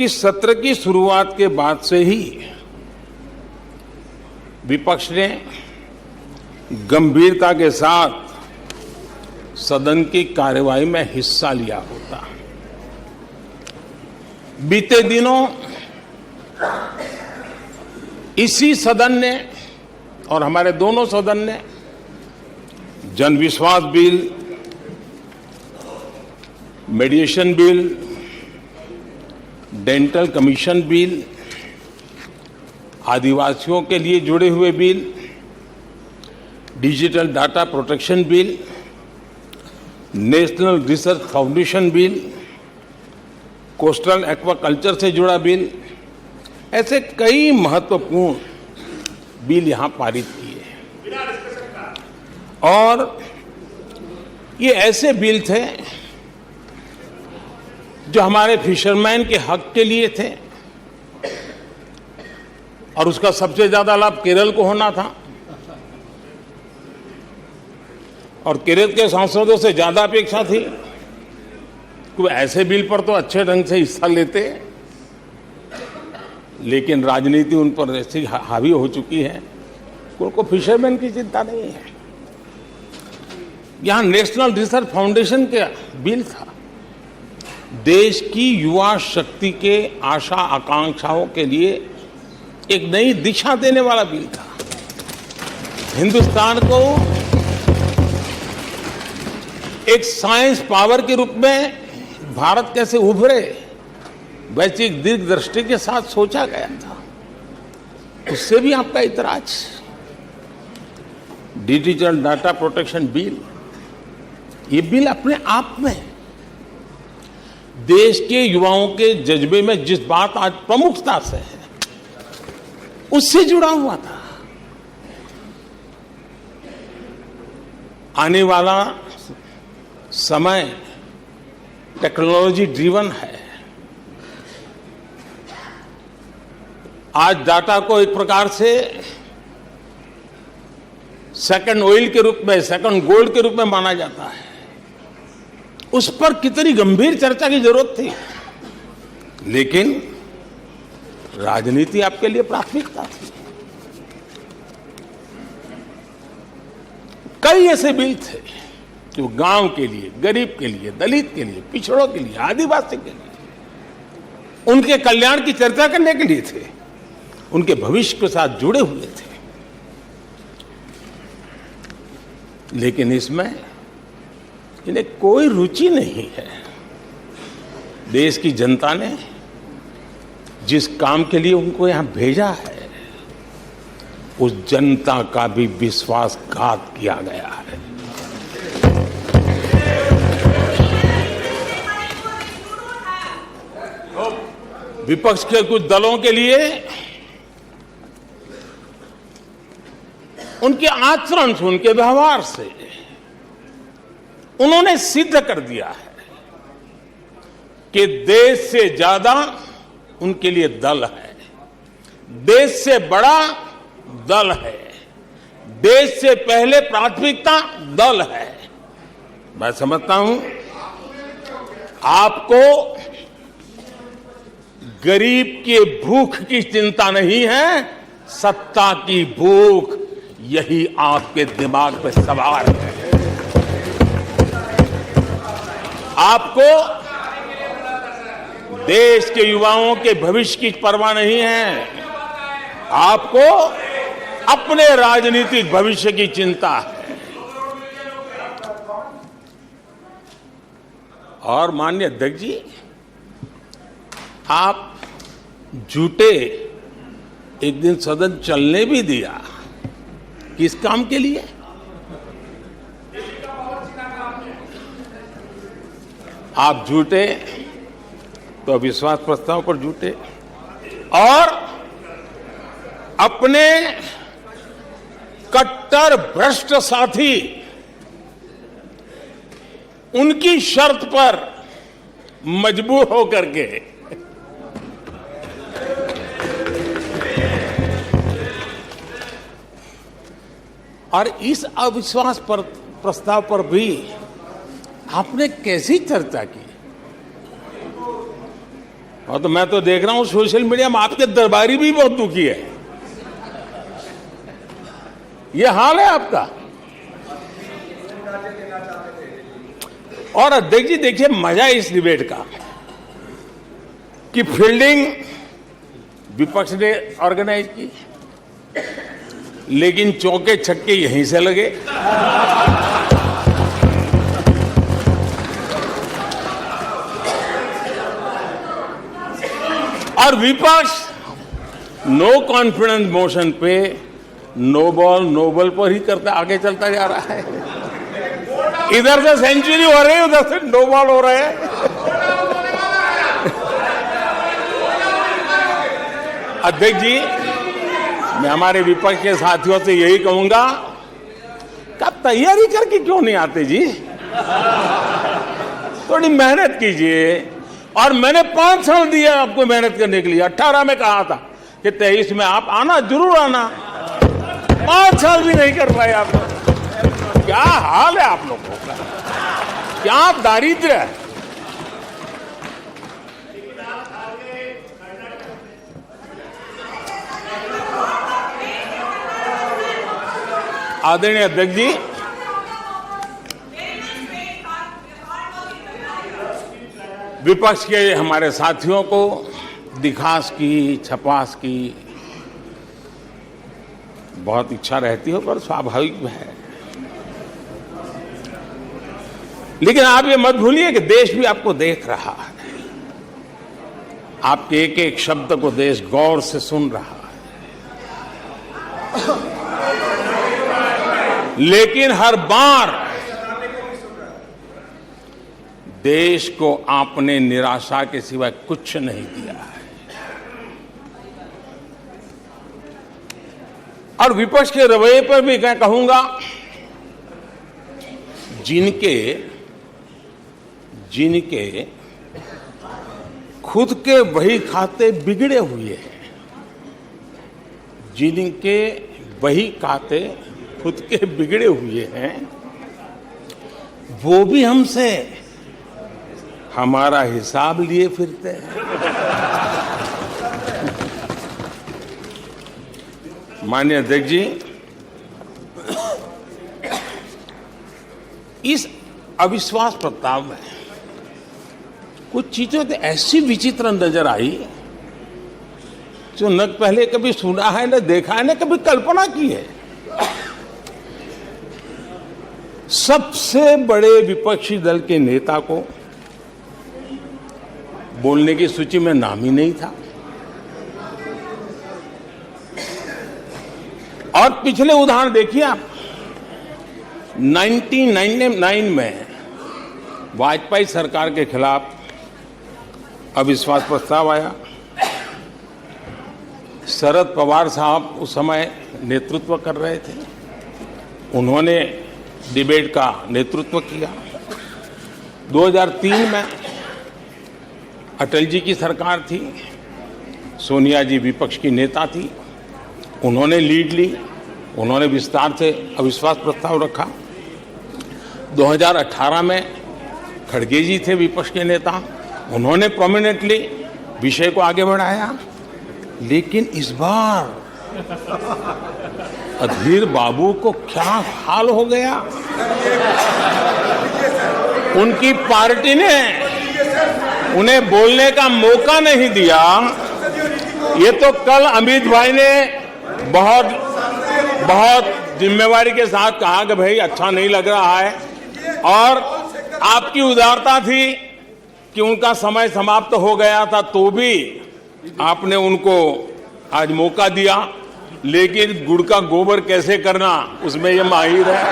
कि सत्र की शुरुआत के बाद से ही विपक्ष ने गंभीरता के साथ सदन की कार्यवाही में हिस्सा लिया होता। बीते दिनों इसी सदन ने और हमारे दोनों सदन ने Jan Vishwas bill, mediation bill, dental commission bill, आदिवासियों के लिए जुड़े हुए bill, digital data protection bill, national research foundation bill, coastal aquaculture से जुड़ा बिल, ऐसे कई महत्वपूर्ण बिल यहां पारित किए। और ये ऐसे बिल थे जो हमारे फिशरमैन के हक के लिए थे और उसका सबसे ज्यादा लाभ केरल को होना था और केरल के सांसदों से ज्यादा अपेक्षा थी कि ऐसे बिल पर तो अच्छे ढंग से हिस्सा लेते, लेकिन राजनीति उन पर ऐसी हावी हो चुकी है कि उनको फिशरमैन की चिंता नहीं है। यहां नेशनल रिसर्च फाउंडेशन का बिल था, देश की युवा शक्ति के आशा आकांक्षाओं के लिए एक नई दिशा देने वाला बिल था। हिंदुस्तान को एक साइंस पावर के रूप में भारत कैसे उभरे, वैसी एक दीर्घ दृष्टि के साथ सोचा गया था। उससे भी आपका इतराज। डिजिटल डाटा प्रोटेक्शन बिल, ये बिल अपने आप में देश के युवाओं के जज्बे में जिस बात आज प्रमुखता से है उससे जुड़ा हुआ था। आने वाला समय टेक्नोलॉजी ड्रिवन है। आज डाटा को एक प्रकार से सेकंड ऑयल के रूप में, सेकंड गोल्ड के रूप में माना जाता है। उस पर कितनी गंभीर चर्चा की जरूरत थी, लेकिन राजनीति आपके लिए प्राथमिकता थी। कई ऐसे बिल थे जो गांव के लिए, गरीब के लिए, दलित के लिए, पिछड़ों के लिए, आदिवासी के लिए, उनके कल्याण की चर्चा करने के लिए थे, उनके भविष्य के साथ जुड़े हुए थे। लेकिन इसमें इन्हें कोई रुचि नहीं है। देश की जनता ने जिस काम के लिए उनको यहां भेजा है, उस जनता का भी विश्वासघात किया गया है। विपक्ष के कुछ दलों के लिए उनके आचरण से, उनके व्यवहार से उन्होंने सिद्ध कर दिया है कि देश से ज्यादा उनके लिए दल है, देश से बड़ा दल है, देश से पहले प्राथमिकता दल है। मैं समझता हूं आपको गरीब के भूख की चिंता नहीं है, सत्ता की भूख, यही आपके दिमाग पे सवार है। आपको देश के युवाओं के भविष्य की परवाह नहीं है, आपको अपने राजनीतिक भविष्य की चिंता है। और माननीय अध्यक्ष जी, आप झूठे एक दिन सदन चलने भी दिया, किस काम के लिए? आप झूठे तो अविश्वास प्रस्ताव पर झूठे और अपने कट्टर भ्रष्ट साथी उनकी शर्त पर मजबूर होकर के और इस अविश्वास पर प्रस्ताव पर भी आपने कैसी चर्चा की? और तो मैं तो देख रहा हूं सोशल मीडिया में आपके दरबारी भी बहुत दुखी है। ये हाल है आपका। और अध्यक्ष जी देखिए, मजा इस डिबेट का कि फील्डिंग विपक्ष ने ऑर्गेनाइज की, लेकिन चौके छक्के यहीं से लगे। और विपक्ष नो कॉन्फिडेंस मोशन पे नो बॉल नो बॉल पर ही करता आगे चलता जा रहा है। इधर से सेंचुरी हो रही है, उधर से नो बॉल हो रहे हैं। अध्यक्ष जी, मैं हमारे विपक्ष के साथियों से यही कहूंगा कि आप तैयारी करके क्यों नहीं आते जी? थोड़ी मेहनत कीजिए। और मैंने 5 साल दिया आपको मेहनत करने के लिए। 18 में कहा था कि 23 में आप आना, जरूर आना। 5 साल भी नहीं कर पाए आप लोग। क्या हाल है आप लोगों का, क्या दारिद्र्य है। आदरणीय अध्यक्ष जी, विपक्ष के हमारे साथियों को दिखास की, छपास की बहुत इच्छा रहती है, पर स्वाभाविक है। लेकिन आप ये मत भूलिए कि देश भी आपको देख रहा है। आपके एक एक शब्द को देश गौर से सुन रहा है। लेकिन हर बार देश को आपने निराशा के सिवाय कुछ नहीं दिया है। और विपक्ष के रवैये पर भी मैं कहूंगा, जिनके खुद के वही खाते बिगड़े हुए हैं, जिनके वही खाते खुद के बिगड़े हुए हैं, वो भी हमसे हमारा हिसाब लिए फिरते हैं। माननीय अध्यक्ष जी, इस अविश्वास प्रस्ताव में कुछ चीजें तो ऐसी विचित्र नजर आई जो न पहले कभी सुना है, न देखा है, न कभी कल्पना की है। सबसे बड़े विपक्षी दल के नेता को बोलने की सूची में नाम ही नहीं था। और पिछले उदाहरण देखिए आप। 1999 में वाजपेयी सरकार के खिलाफ अविश्वास प्रस्ताव आया। शरद पवार साहब उस समय नेतृत्व कर रहे थे। उन्होंने डिबेट का नेतृत्व किया। 2003 में अटल जी की सरकार थी। सोनिया जी विपक्ष की नेता थी। उन्होंने लीड ली। उन्होंने विस्तार से अविश्वास प्रस्ताव रखा। 2018 में खड़गे जी थे विपक्ष के नेता। उन्होंने प्रोमिनेंटली विषय को आगे बढ़ाया। लेकिन इस बार अधीर बाबू को क्या हाल हो गया? उनकी पार्टी ने उन्हें बोलने का मौका नहीं दिया। ये तो कल अमित भाई ने बहुत जिम्मेवारी के साथ कहा कि भाई अच्छा नहीं लग रहा है, और आपकी उदारता थी कि उनका समय समाप्त हो गया था, तो भी आपने उनको आज मौका दिया। लेकिन गुड़ का गोबर कैसे करना, उसमें ये माहिर है।